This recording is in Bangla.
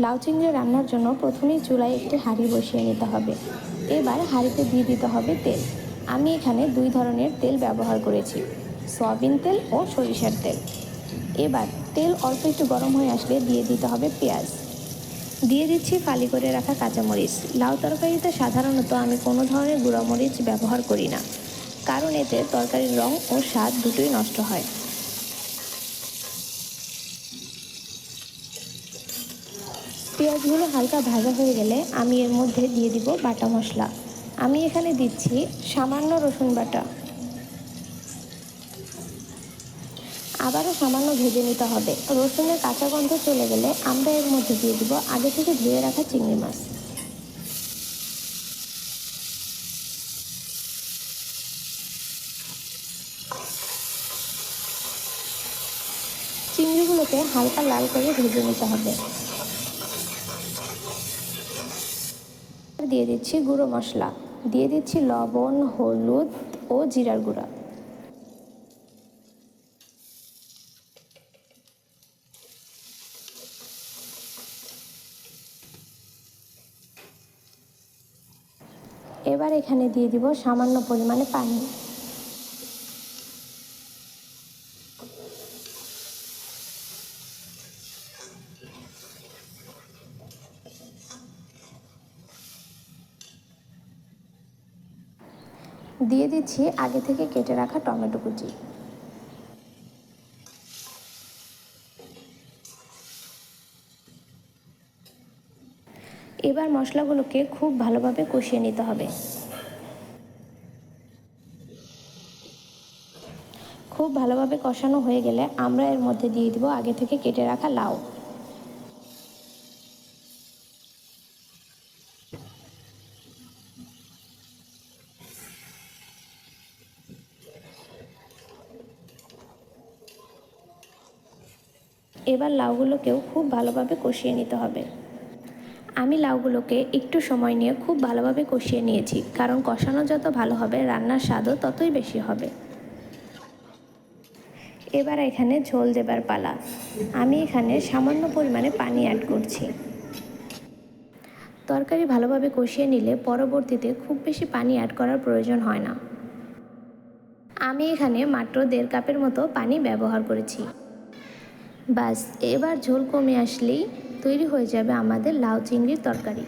লাউ চিংড়ি রান্নার জন্য প্রথমেই চুলায় একটি হাঁড়ি বসিয়ে নিতে হবে। এবার হাঁড়িতে দিয়ে দিতে হবে তেল। আমি এখানে দুই ধরনের তেল ব্যবহার করেছি, সয়াবিন তেল ও সরিষার তেল। এবার তেল অল্প একটু গরম হয়ে আসলে দিয়ে দিতে হবে পেঁয়াজ। দিয়ে দিচ্ছি ফালি করে রাখা কাঁচামরিচ। লাউ তরকারিতে সাধারণত আমি কোনো ধরনের গুঁড়ামরিচ ব্যবহার করি না, কারণ এতে তরকারির রং ও স্বাদ দুটোই নষ্ট হয়। পেঁয়াজগুলো হালকা ভাজা হয়ে গেলে আমি এর মধ্যে দিয়ে দিব বাটা মশলা। আমি এখানে দিচ্ছি সামান্য রসুন বাটা। আবারও সামান্য ভেজে নিতে হবে। রসুনের কাঁচা গন্ধ চলে গেলে আমরা এর মধ্যে দিয়ে দিব আগে থেকে ধুয়ে রাখা চিংড়ি মাছ। চিংড়িগুলোকে হালকা লাল করে ভেজে নিতে হবে। দিয়ে দিচ্ছি গুঁড়ো মশলা, দিয়ে দিচ্ছি লবণ, হলুদ ও জিরার গুঁড়া। এবার এখানে দিয়ে দিব সামান্য পরিমাণে পানি। দিয়ে দিচ্ছি আগে থেকে কেটে রাখা টমেটো কুচি। এবার মশলাগুলোকে খুব ভালোভাবে কষিয়ে নিতে হবে। খুব ভালোভাবে কষানো হয়ে গেলে আমরা এর মধ্যে দিয়ে দিব আগে থেকে কেটে রাখা লাউ। এবার লাউগুলোকেও খুব ভালোভাবে কষিয়ে নিতে হবে। আমি লাউগুলোকে একটু সময় নিয়ে খুব ভালোভাবে কষিয়ে নিয়েছি, কারণ কষানো যত ভালো হবে রান্নার স্বাদও ততই বেশি হবে। এবার এখানে ঝোল দেবার পালা। আমি এখানে সামান্য পরিমাণে পানি অ্যাড করছি। তরকারি ভালোভাবে কষিয়ে নিলে পরবর্তীতে খুব বেশি পানি অ্যাড করার প্রয়োজন হয় না। আমি এখানে মাত্র 1.5 কাপের মতো পানি ব্যবহার করেছি। বাস, এবার ঝোল কমে আসলেই তৈরি হয়ে যাবে আমাদের লাউ চিংড়ির তরকারি।